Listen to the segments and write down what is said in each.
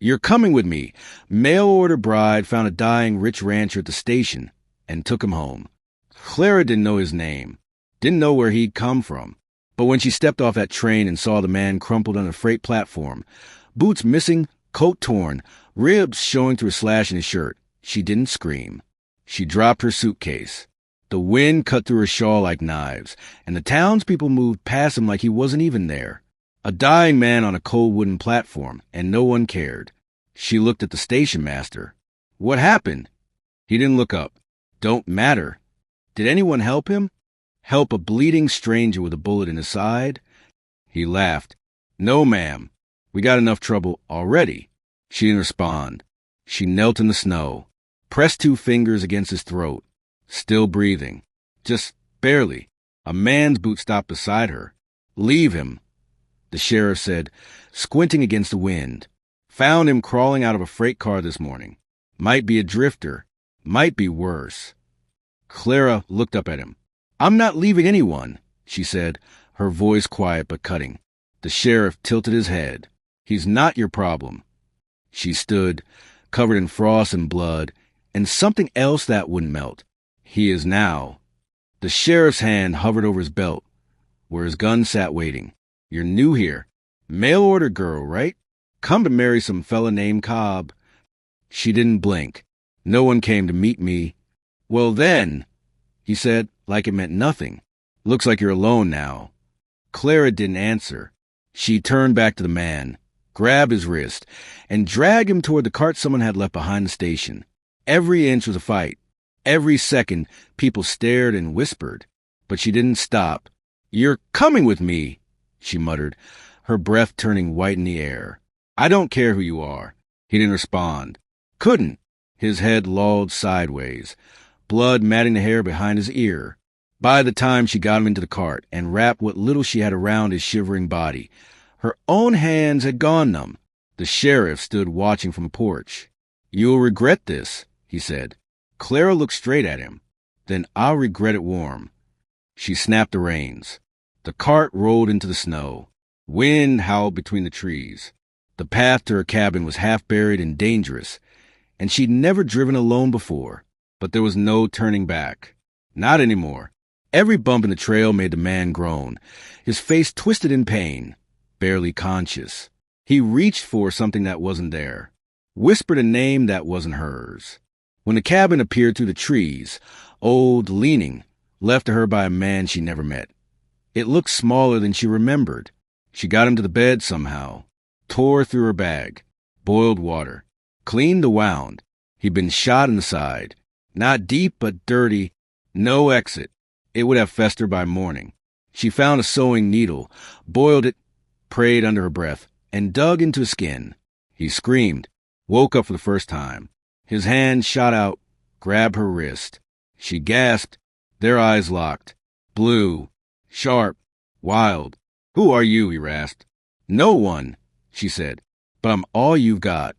"You're coming with me." Mail-order bride found a dying rich rancher at the station and took him home. Clara didn't know his name, didn't know where he'd come from. But when she stepped off that train and saw the man crumpled on a freight platform, boots missing, coat torn, ribs showing through a slash in his shirt, she didn't scream. She dropped her suitcase. The wind cut through her shawl like knives, and the townspeople moved past him like he wasn't even there. A dying man on a cold wooden platform, and no one cared. She looked at the station master. "What happened?" He didn't look up. "Don't matter." Did anyone help him? Help a bleeding stranger with a bullet in his side? He laughed. "No, ma'am. We got enough trouble already." She didn't respond. She knelt in the snow, pressed 2 fingers against his throat, still breathing. Just barely. A man's boot stopped beside her. "Leave him," the sheriff said, squinting against the wind. "Found him crawling out of a freight car this morning. Might be a drifter. Might be worse." Clara looked up at him. "I'm not leaving anyone," she said, her voice quiet but cutting. The sheriff tilted his head. "He's not your problem." She stood, covered in frost and blood, and something else that wouldn't melt. He is now. The sheriff's hand hovered over his belt, where his gun sat waiting. "You're new here. Mail-order girl, right? Come to marry some fella named Cobb." She didn't blink. "No one came to meet me." "Well then," he said, like it meant nothing. "Looks like you're alone now." Clara didn't answer. She turned back to the man, grabbed his wrist, and dragged him toward the cart someone had left behind the station. Every inch was a fight. Every second, people stared and whispered. But she didn't stop. "You're coming with me," she muttered, her breath turning white in the air. "I don't care who you are." He didn't respond. Couldn't. His head lolled sideways, blood matting the hair behind his ear. By the time she got him into the cart and wrapped what little she had around his shivering body, her own hands had gone numb. The sheriff stood watching from the porch. "You'll regret this," he said. Clara looked straight at him. "Then I'll regret it warm." She snapped the reins. The cart rolled into the snow. Wind howled between the trees. The path to her cabin was half buried and dangerous, and she'd never driven alone before. But there was no turning back. Not anymore. Every bump in the trail made the man groan, his face twisted in pain, barely conscious. He reached for something that wasn't there, whispered a name that wasn't hers. When the cabin appeared through the trees, old, leaning, left to her by a man she never met. It looked smaller than she remembered. She got him to the bed somehow, tore through her bag, boiled water, cleaned the wound. He'd been shot in the side. Not deep, but dirty. No exit. It would have festered by morning. She found a sewing needle, boiled it, prayed under her breath, and dug into his skin. He screamed, woke up for the first time. His hand shot out, grabbed her wrist. She gasped, their eyes locked. Blue, sharp, wild. "Who are you?" he rasped. "No one," she said, "but I'm all you've got."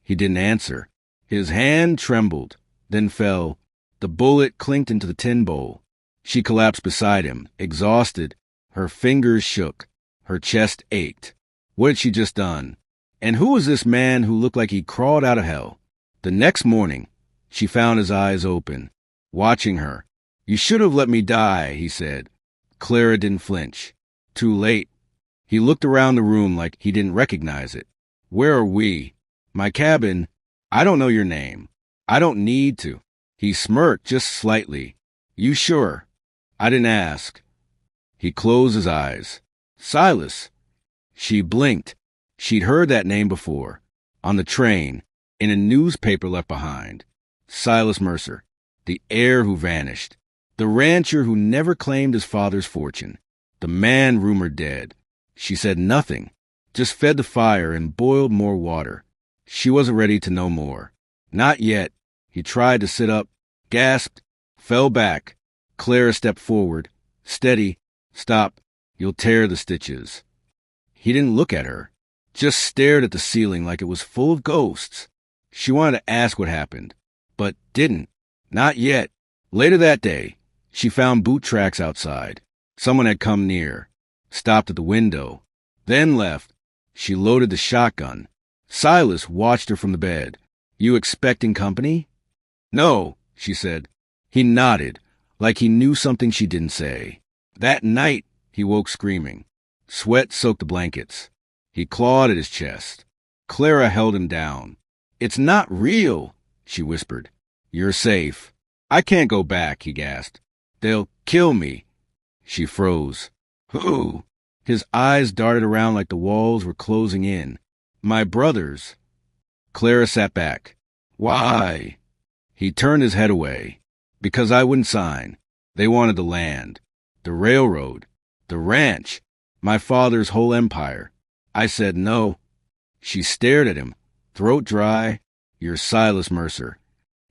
He didn't answer. His hand trembled, then fell. The bullet clinked into the tin bowl. She collapsed beside him, exhausted. Her fingers shook. Her chest ached. What had she just done? And who was this man who looked like he'd crawled out of hell? The next morning, she found his eyes open, watching her. "You should have let me die," he said. Clara didn't flinch. Too late. He looked around the room like he didn't recognize it. "Where are we?" "My cabin." "I don't know your name." "I don't need to." He smirked just slightly. "You sure?" "I didn't ask." He closed his eyes. "Silas." She blinked. She'd heard that name before. On the train. In a newspaper left behind. Silas Mercer. The heir who vanished. The rancher who never claimed his father's fortune. The man rumored dead. She said nothing. Just fed the fire and boiled more water. She wasn't ready to know more. Not yet. He tried to sit up, gasped, fell back. Clara stepped forward. "Steady. Stop. You'll tear the stitches." He didn't look at her, just stared at the ceiling like it was full of ghosts. She wanted to ask what happened, but didn't. Not yet. Later that day, she found boot tracks outside. Someone had come near, stopped at the window, then left. She loaded the shotgun, Silas watched her from the bed. You expecting company? No, she said. He nodded, like he knew something she didn't say. That night, he woke screaming. Sweat soaked the blankets. He clawed at his chest. Clara held him down. It's not real, she whispered. You're safe. I can't go back, he gasped. They'll kill me. She froze. Who? His eyes darted around like the walls were closing in. My brothers. Clara sat back. Why? He turned his head away. Because I wouldn't sign. They wanted the land, the railroad, the ranch, my father's whole empire. I said no. She stared at him, throat dry. You're Silas Mercer.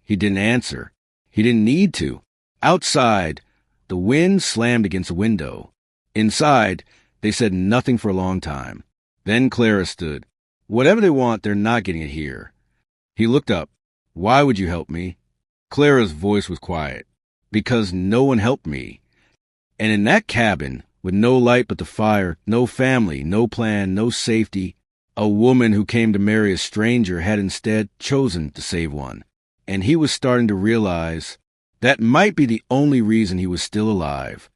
He didn't answer. He didn't need to. Outside, the wind slammed against a window. Inside, they said nothing for a long time. Then Clara stood. Whatever they want, they're not getting it here. He looked up. Why would you help me? Clara's voice was quiet. Because no one helped me. And in that cabin, with no light but the fire, no family, no plan, no safety, a woman who came to marry a stranger had instead chosen to save one. And he was starting to realize that might be the only reason he was still alive.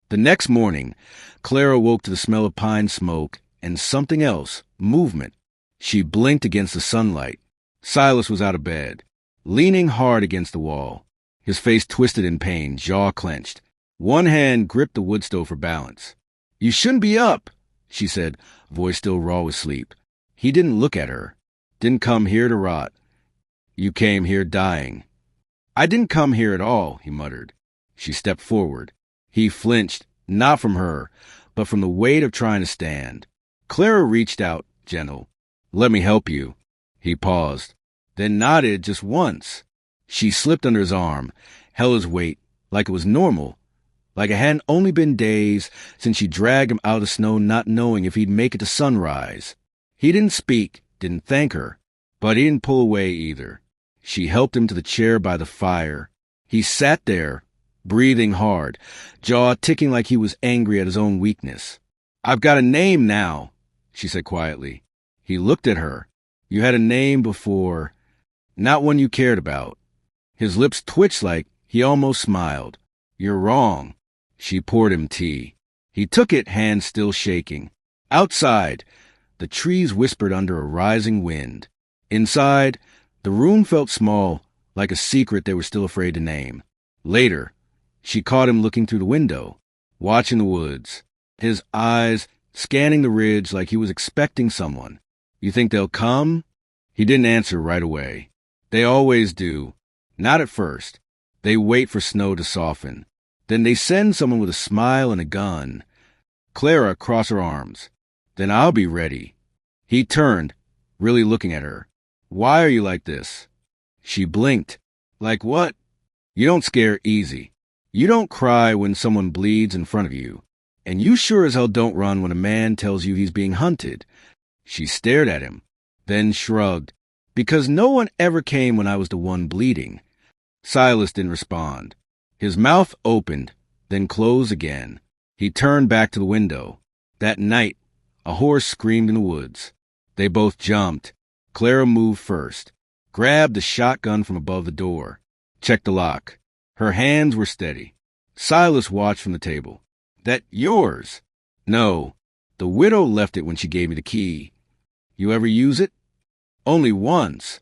The next morning, Clara woke to the smell of pine smoke and something else, movement. She blinked against the sunlight. Silas was out of bed, leaning hard against the wall, his face twisted in pain, jaw clenched. One hand gripped the wood stove for balance. You shouldn't be up, she said, voice still raw with sleep. He didn't look at her. Didn't come here to rot. You came here dying. I didn't come here at all, he muttered. She stepped forward. He flinched, not from her, but from the weight of trying to stand. Clara reached out, gentle. Let me help you. He paused, then nodded just once. She slipped under his arm, held his weight, like it was normal, like it hadn't only been days since she dragged him out of the snow not knowing if he'd make it to sunrise. He didn't speak, didn't thank her, but he didn't pull away either. She helped him to the chair by the fire. He sat there, breathing hard, jaw ticking like he was angry at his own weakness. I've got a name now, she said quietly. He looked at her. You had a name before, not one you cared about. His lips twitched like he almost smiled. You're wrong. She poured him tea. He took it, hands still shaking. Outside, the trees whispered under a rising wind. Inside, the room felt small, like a secret they were still afraid to name. Later, she caught him looking through the window, watching the woods, his eyes scanning the ridge like he was expecting someone. You think they'll come? He didn't answer right away. They always do. Not at first. They wait for snow to soften. Then they send someone with a smile and a gun. Clara crossed her arms. Then I'll be ready. He turned, really looking at her. Why are you like this? She blinked. Like what? You don't scare easy. You don't cry when someone bleeds in front of you. And you sure as hell don't run when a man tells you he's being hunted. She stared at him, then shrugged. Because no one ever came when I was the one bleeding. Silas didn't respond. His mouth opened, then closed again. He turned back to the window. That night, a horse screamed in the woods. They both jumped. Clara moved first, grabbed the shotgun from above the door, checked the lock. Her hands were steady. Silas watched from the table. That yours? No, the widow left it when she gave me the key. You ever use it? Only once.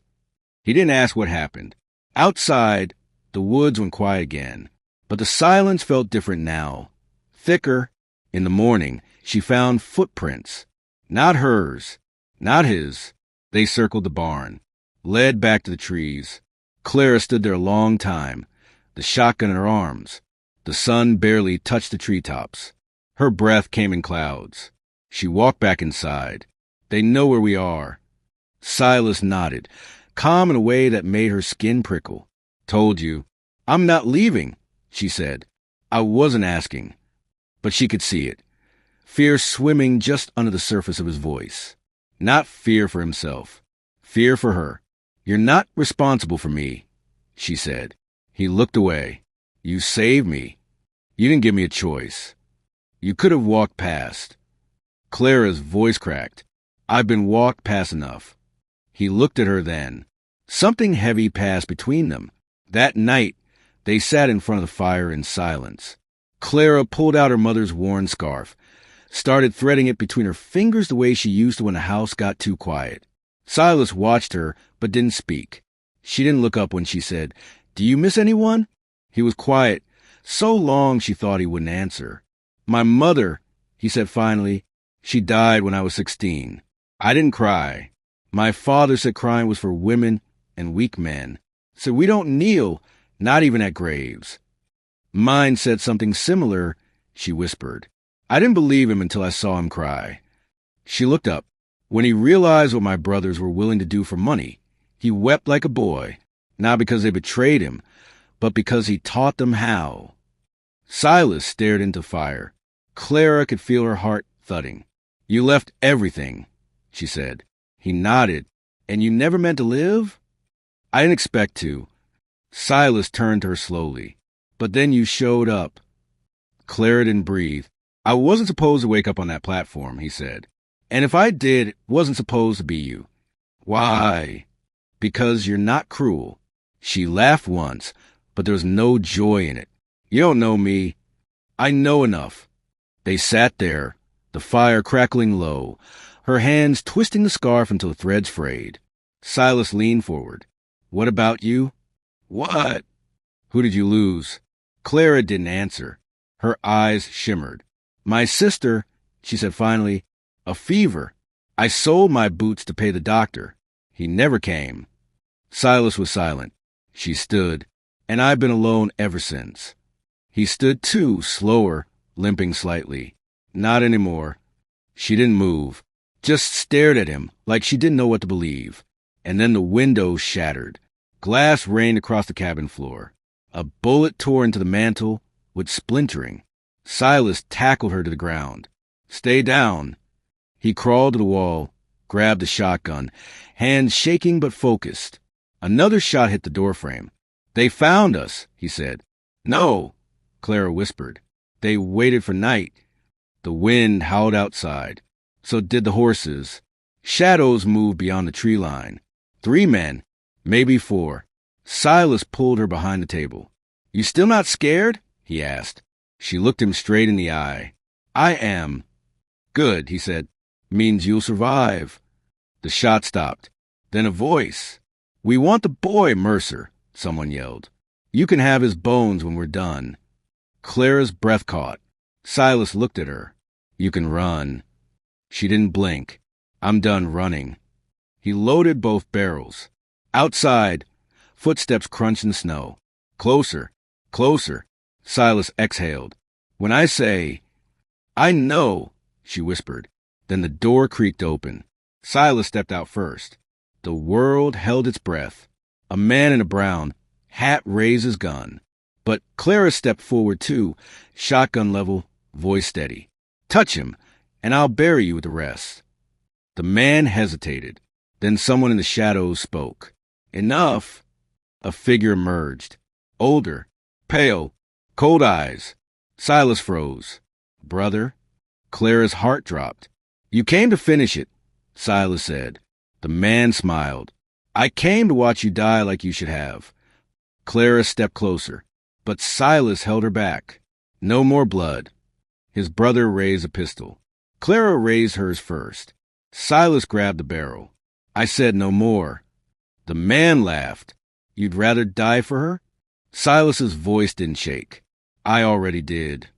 He didn't ask what happened. Outside, the woods went quiet again, but the silence felt different now. Thicker. In the morning, she found footprints. Not hers, not his. They circled the barn, led back to the trees. Clara stood there a long time, the shotgun in her arms. The sun barely touched the treetops. Her breath came in clouds. She walked back inside. They know where we are. Silas nodded, calm in a way that made her skin prickle. Told you. I'm not leaving, she said. I wasn't asking. But she could see it. Fear swimming just under the surface of his voice. Not fear for himself. Fear for her. You're not responsible for me, she said. He looked away. You saved me. You didn't give me a choice. You could have walked past. Clara's voice cracked. I've been walked past enough. He looked at her then. Something heavy passed between them. That night, they sat in front of the fire in silence. Clara pulled out her mother's worn scarf, started threading it between her fingers the way she used to when the house got too quiet. Silas watched her, but didn't speak. She didn't look up when she said, "Do you miss anyone?" He was quiet, so long she thought he wouldn't answer. "My mother," he said finally. "She died when I was 16. I didn't cry. My father said crying was for women and weak men. Said we don't kneel, not even at graves." "Mine said something similar," she whispered. "I didn't believe him until I saw him cry." She looked up. "When he realized what my brothers were willing to do for money, he wept like a boy, not because they betrayed him, but because he taught them how." Silas stared into fire. Clara could feel her heart thudding. "You left everything," she said. He nodded. "And you never meant to live?" "I didn't expect to." Silas turned to her slowly. "But then you showed up." Clara didn't breathe. "I wasn't supposed to wake up on that platform," he said. "And if I did, it wasn't supposed to be you." "Why?" "Because you're not cruel." She laughed once, but there was no joy in it. "You don't know me." "I know enough." They sat there, the fire crackling low, her hands twisting the scarf until the threads frayed. Silas leaned forward. "What about you?" "What?" "Who did you lose?" Clara didn't answer. Her eyes shimmered. "My sister," she said finally. "A fever. I sold my boots to pay the doctor. He never came." Silas was silent. She stood, "And I've been alone ever since." He stood too, slower, limping slightly. "Not anymore." She didn't move, just stared at him like she didn't know what to believe. And then the window shattered. Glass rained across the cabin floor. A bullet tore into the mantel, with splintering. Silas tackled her to the ground. "Stay down." He crawled to the wall, grabbed the shotgun, hands shaking but focused. Another shot hit the doorframe. "They found us," he said. "No," Clara whispered. "They waited for night." The wind howled outside. So did the horses. Shadows moved beyond the tree line. 3 men, maybe 4. Silas pulled her behind the table. "You still not scared?" he asked. She looked him straight in the eye. "I am." "Good," he said. "Means you'll survive." The shot stopped. Then a voice. "We want the boy, Mercer," someone yelled. "You can have his bones when we're done." Clara's breath caught. Silas looked at her. "You can run." She didn't blink. "I'm done running." He loaded both barrels. Outside, footsteps crunched in the snow. "Closer, closer." Silas exhaled. "When I say—" "I know," she whispered. Then the door creaked open. Silas stepped out first. The world held its breath. A man in a brown hat raised his gun. But Clara stepped forward too, shotgun level, voice steady. "Touch him, and I'll bury you with the rest." The man hesitated. Then someone in the shadows spoke. "Enough." A figure emerged. Older, pale, cold eyes. Silas froze. "Brother?" Clara's heart dropped. "You came to finish it," Silas said. The man smiled. "I came to watch you die like you should have." Clara stepped closer, but Silas held her back. "No more blood." His brother raised a pistol. Clara raised hers first. Silas grabbed the barrel. "I said no more." The man laughed. "You'd rather die for her?" Silas's voice didn't shake. "I already did."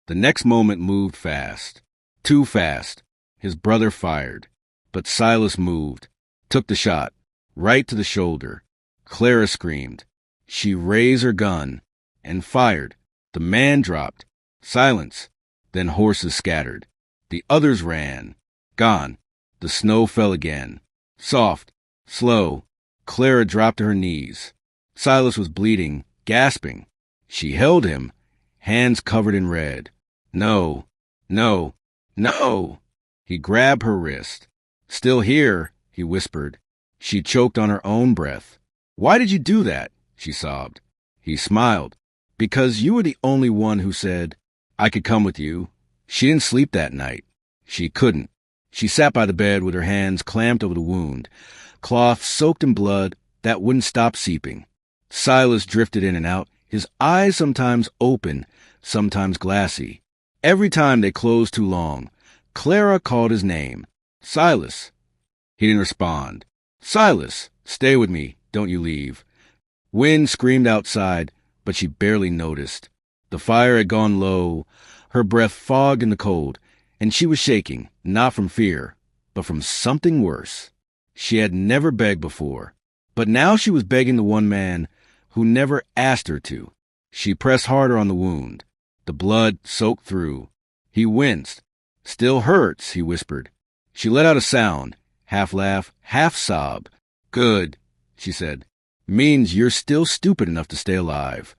The next moment moved fast. Too fast. His brother fired. But Silas moved. Took the shot. Right to the shoulder. Clara screamed. She raised her gun. And fired. The man dropped. Silence. Then horses scattered. The others ran. Gone. The snow fell again. Soft. Slow. Clara dropped to her knees. Silas was bleeding, gasping. She held him, hands covered in red. "No, no, no!" He grabbed her wrist. "Still here," he whispered. She choked on her own breath. "Why did you do that?" she sobbed. He smiled. "Because you were the only one who said I could come with you." She didn't sleep that night. She couldn't. She sat by the bed with her hands clamped over the wound. cloth soaked in blood that wouldn't stop seeping. Silas drifted in and out, his eyes sometimes open, sometimes glassy. Every time they closed too long, Clara called his name. Silas. He didn't respond. Silas, stay with me, don't you leave. Wind screamed outside, but she barely noticed. The fire had gone low, her breath fogged in the cold, and she was shaking, not from fear, but from something worse. She had never begged before, but now she was begging the one man who never asked her to. She pressed harder on the wound. The blood soaked through. He winced. Still hurts, he whispered. She let out a sound, half laugh, half sob. Good, she said. Means you're still stupid enough to stay alive.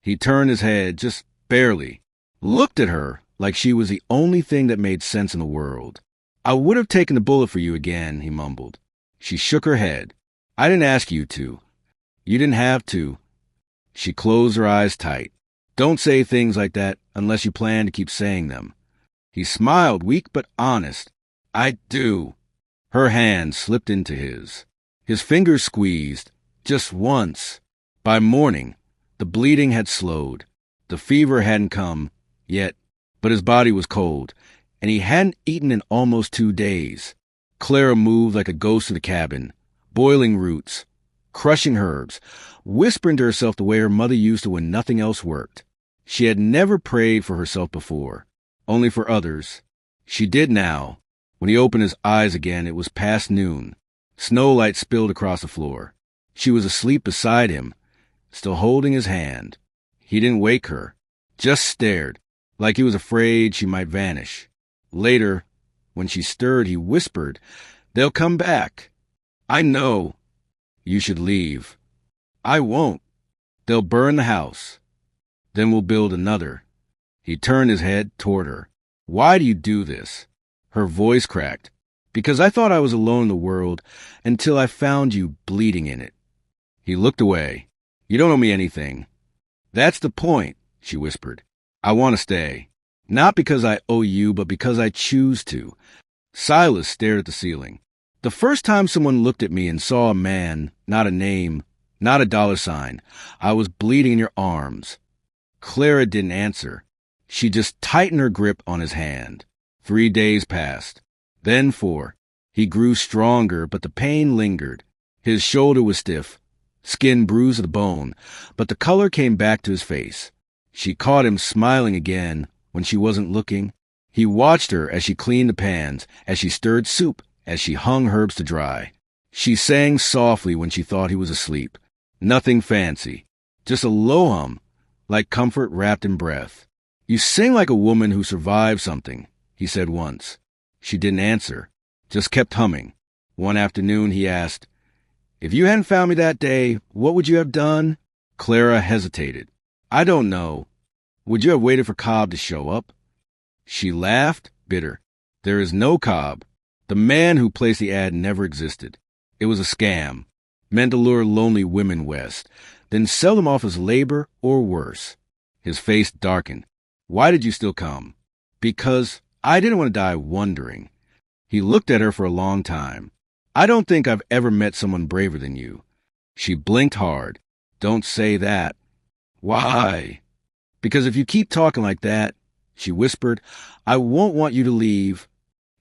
He turned his head, just barely, looked at her like she was the only thing that made sense in the world. I would have taken the bullet for you again, he mumbled. She shook her head. I didn't ask you to. You didn't have to. She closed her eyes tight. Don't say things like that unless you plan to keep saying them. He smiled, weak but honest. I do. Her hand slipped into his. His fingers squeezed, just once. By morning, the bleeding had slowed. The fever hadn't come yet, but his body was cold, and he hadn't eaten in almost 2 days. Clara moved like a ghost in the cabin, boiling roots, crushing herbs, whispering to herself the way her mother used to when nothing else worked. She had never prayed for herself before, only for others. She did now. When he opened his eyes again, it was past noon. Snowlight spilled across the floor. She was asleep beside him, still holding his hand. He didn't wake her, just stared, like he was afraid she might vanish. Later, when she stirred, he whispered, They'll come back. I know. You should leave. I won't. They'll burn the house. Then we'll build another. He turned his head toward her. Why do you do this? Her voice cracked. Because I thought I was alone in the world until I found you bleeding in it. He looked away. You don't owe me anything. That's the point, she whispered. I want to stay. Not because I owe you, but because I choose to. Silas stared at the ceiling. The first time someone looked at me and saw a man, not a name, not a dollar sign, I was bleeding in your arms. Clara didn't answer. She just tightened her grip on his hand. 3 days passed. Then 4. He grew stronger, but the pain lingered. His shoulder was stiff, skin bruised to the bone, but the color came back to his face. She caught him smiling again when she wasn't looking. He watched her as she cleaned the pans, as she stirred soup, as she hung herbs to dry. She sang softly when she thought he was asleep. Nothing fancy, just a low hum, like comfort wrapped in breath. You sing like a woman who survived something, he said once. She didn't answer, just kept humming. One afternoon he asked, If you hadn't found me that day, what would you have done? Clara hesitated. I don't know. Would you have waited for Cobb to show up? She laughed, bitter. There is no Cobb. The man who placed the ad never existed. It was a scam, meant to lure lonely women west, then sell them off as labor or worse. His face darkened. Why did you still come? Because I didn't want to die wondering. He looked at her for a long time. I don't think I've ever met someone braver than you. She blinked hard. Don't say that. Why? Because if you keep talking like that, she whispered, I won't want you to leave.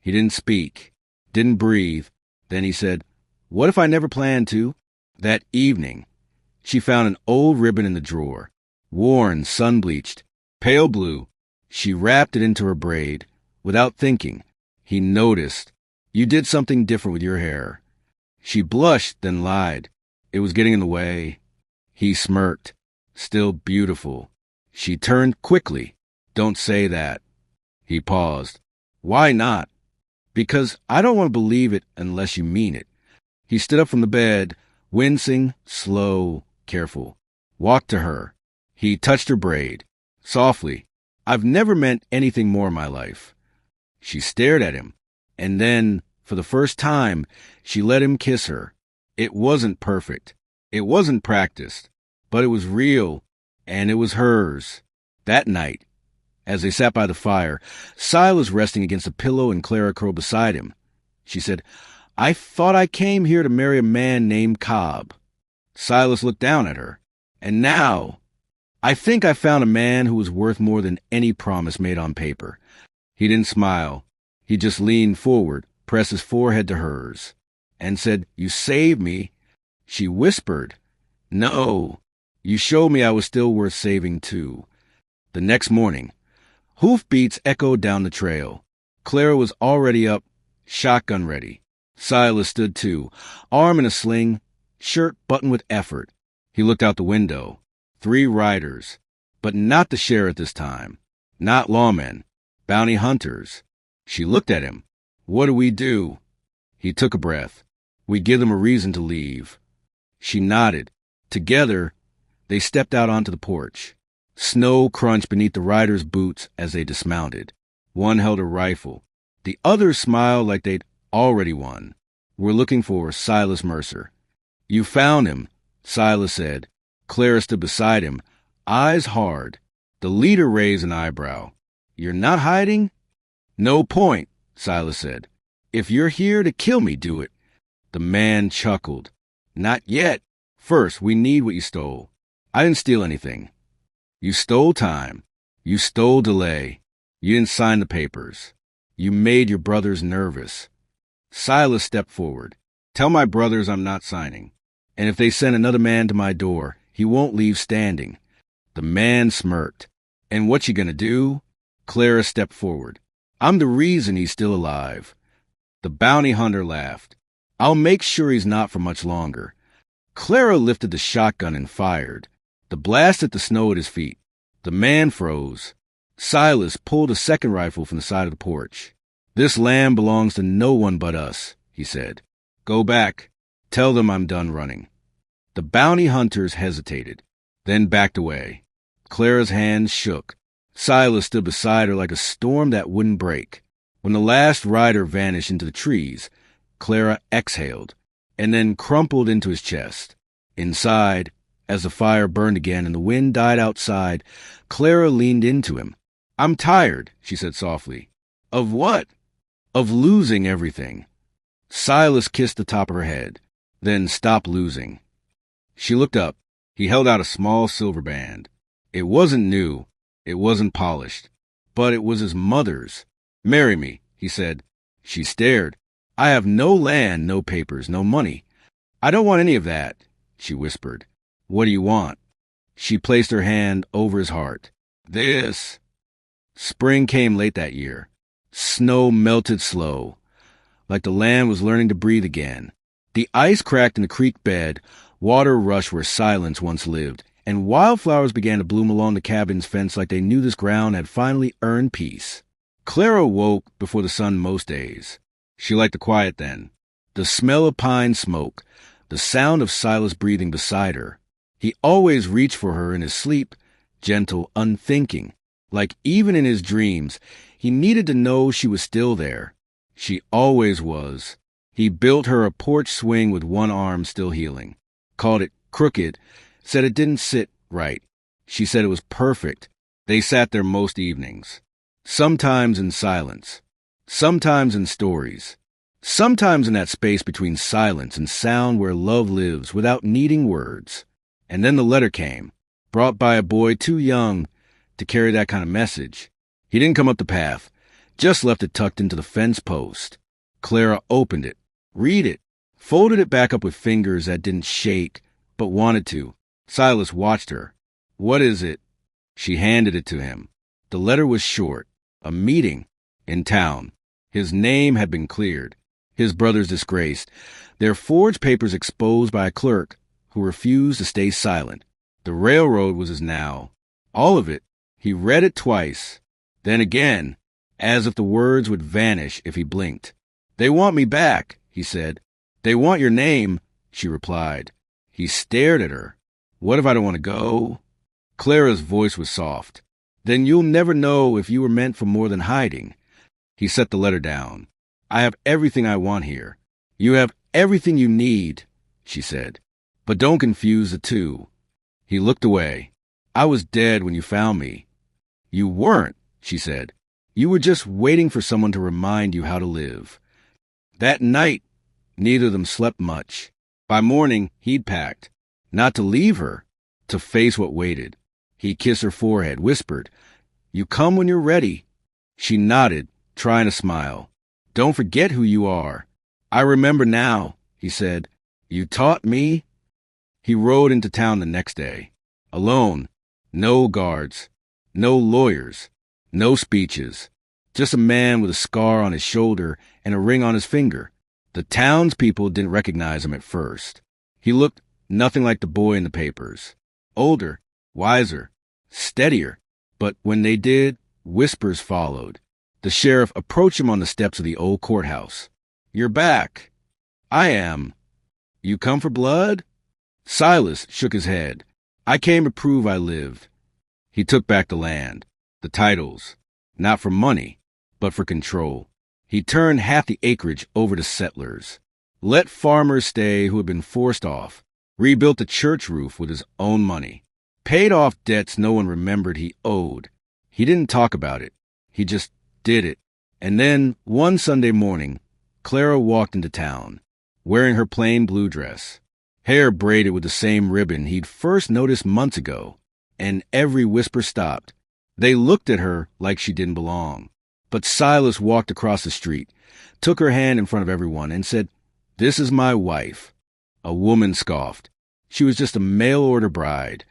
He didn't speak, didn't breathe. Then he said, What if I never planned to? That evening, she found an old ribbon in the drawer, worn, sun-bleached, pale blue. She wrapped it into her braid. Without thinking, he noticed. You did something different with your hair. She blushed, then lied. It was getting in the way. He smirked. Still beautiful. She turned quickly. Don't say that. He paused. Why not? Because I don't want to believe it unless you mean it. He stood up from the bed, wincing, slow, careful. Walked to her. He touched her braid. Softly. I've never meant anything more in my life. She stared at him. And then, for the first time, she let him kiss her. It wasn't perfect. It wasn't practiced. But it was real. And it was hers. That night, as they sat by the fire, Silas resting against a pillow and Clara curled beside him. She said, I thought I came here to marry a man named Cobb. Silas looked down at her. And now, I think I found a man who was worth more than any promise made on paper. He didn't smile. He just leaned forward, pressed his forehead to hers, and said, "You saved me." She whispered, "No, you showed me I was still worth saving too." The next morning, hoofbeats echoed down the trail. Clara was already up, shotgun ready. Silas stood too, arm in a sling, shirt buttoned with effort. He looked out the window. 3 riders, but not the sheriff this time. Not lawmen, bounty hunters. She looked at him. "What do we do?" He took a breath. "We give them a reason to leave." She nodded. Together, they stepped out onto the porch. Snow crunched beneath the riders' boots as they dismounted. One held a rifle. The others smiled like they'd already won. "We're looking for Silas Mercer." "You found him," Silas said. Clara stood beside him, eyes hard. The leader raised an eyebrow. "You're not hiding?" "No point," Silas said. "If you're here to kill me, do it." The man chuckled. "Not yet. First, we need what you stole." "I didn't steal anything." "You stole time. You stole delay. You didn't sign the papers. You made your brothers nervous." Silas stepped forward. "Tell my brothers I'm not signing. And if they send another man to my door, he won't leave standing." The man smirked. "And what you gonna do?" Clara stepped forward. "I'm the reason he's still alive." The bounty hunter laughed. "I'll make sure he's not for much longer." Clara lifted the shotgun and fired. The blast hit the snow at his feet. The man froze. Silas pulled a second rifle from the side of the porch. "This land belongs to no one but us," he said. "Go back. Tell them I'm done running." The bounty hunters hesitated, then backed away. Clara's hands shook. Silas stood beside her like a storm that wouldn't break. When the last rider vanished into the trees, Clara exhaled, and then crumpled into his chest. Inside, as the fire burned again and the wind died outside, Clara leaned into him. "I'm tired," she said softly. "Of what?" "Of losing everything." Silas kissed the top of her head, then stopped losing. She looked up. He held out a small silver band. It wasn't new. It wasn't polished. But it was his mother's. "Marry me," he said. She stared. "I have no land, no papers, no money." "I don't want any of that," she whispered. "What do you want?" She placed her hand over his heart. "This." Spring came late that year. Snow melted slow, like the land was learning to breathe again. The ice cracked in the creek bed, water rushed where silence once lived, and wildflowers began to bloom along the cabin's fence like they knew this ground had finally earned peace. Clara woke before the sun most days. She liked the quiet then. The smell of pine smoke, the sound of Silas breathing beside her. He always reached for her in his sleep, gentle, unthinking. Like even in his dreams, he needed to know she was still there. She always was. He built her a porch swing with one arm still healing. Called it crooked, said it didn't sit right. She said it was perfect. They sat there most evenings. Sometimes in silence. Sometimes in stories. Sometimes in that space between silence and sound where love lives without needing words. And then the letter came, brought by a boy too young to carry that kind of message. He didn't come up the path, just left it tucked into the fence post. Clara opened it, read it, folded it back up with fingers that didn't shake, but wanted to. Silas watched her. "What is it?" She handed it to him. The letter was short. A meeting in town. His name had been cleared. His brothers disgraced. Their forged papers exposed by a clerk who refused to stay silent. The railroad was his now. All of it. He read it twice. Then again, as if the words would vanish if he blinked. "They want me back," he said. "They want your name," she replied. He stared at her. "What if I don't want to go?" Clara's voice was soft. "Then you'll never know if you were meant for more than hiding." He set the letter down. "I have everything I want here." "You have everything you need," she said. "But don't confuse the two." He looked away. "I was dead when you found me." "You weren't," she said. "You were just waiting for someone to remind you how to live." That night, Neither of them slept much. By morning, he'd packed. Not to leave her, to face what waited. He kissed her forehead, whispered, "You come when you're ready." She nodded, trying to smile. "Don't forget who you are." "I remember now," he said. "You taught me." He rode into town the next day. Alone. No guards. No lawyers. No speeches. Just a man with a scar on his shoulder and a ring on his finger. The townspeople didn't recognize him at first. He looked nothing like the boy in the papers. Older, wiser, steadier. But when they did, whispers followed. The sheriff approached him on the steps of the old courthouse. "You're back." "I am." "You come for blood?" Silas shook his head. "I came to prove I lived." He took back the land, the titles, not for money, but for control. He turned half the acreage over to settlers, let farmers stay who had been forced off, rebuilt the church roof with his own money, paid off debts no one remembered he owed. He didn't talk about it. He just did it. And then, one Sunday morning, Clara walked into town, wearing her plain blue dress, hair braided with the same ribbon he'd first noticed months ago, and every whisper stopped. They looked at her like she didn't belong. But Silas walked across the street, took her hand in front of everyone, and said, "This is my wife." A woman scoffed. She was just a mail-order bride.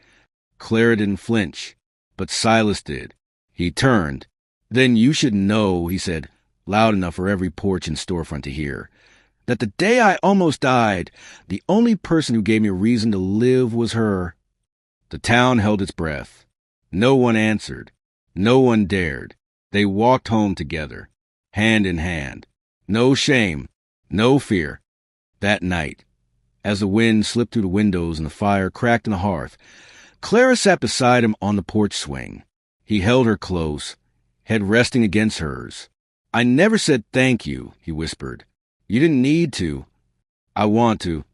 Clara didn't flinch, but Silas did. He turned. "Then you should know," he said, loud enough for every porch and storefront to hear, "that the day I almost died, the only person who gave me a reason to live was her." The town held its breath. No one answered. No one dared. They walked home together, hand in hand. No shame, no fear. That night, as the wind slipped through the windows and the fire cracked in the hearth, Clara sat beside him on the porch swing. He held her close, head resting against hers. "I never said thank you," he whispered. "You didn't need to." "I want to."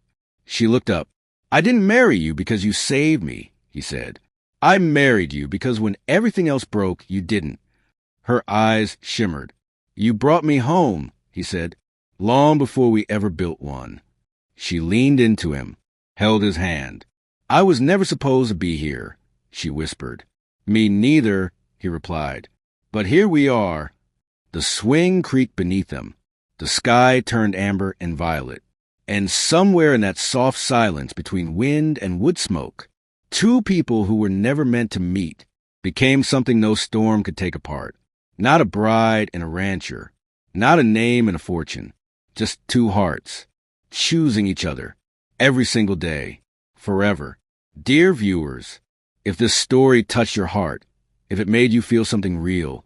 She looked up. "I didn't marry you because you saved me," he said. "I married you because when everything else broke, you didn't." Her eyes shimmered. "You brought me home," he said, "long before we ever built one." She leaned into him, held his hand. "I was never supposed to be here," she whispered. "Me neither," he replied. "But here we are." The swing creaked beneath them. The sky turned amber and violet. And somewhere in that soft silence between wind and wood smoke, two people who were never meant to meet became something no storm could take apart. Not a bride and a rancher, not a name and a fortune, just two hearts, choosing each other, every single day, forever. Dear viewers, if this story touched your heart, if it made you feel something real,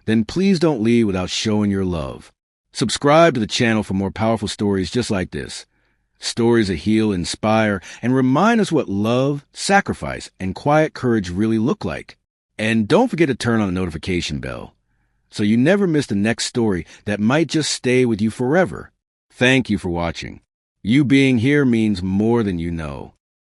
then please don't leave without showing your love. Subscribe to the channel for more powerful stories just like this. Stories that heal, inspire, and remind us what love, sacrifice, and quiet courage really look like. And don't forget to turn on the notification bell, so you never miss the next story that might just stay with you forever. Thank you for watching. You being here means more than you know.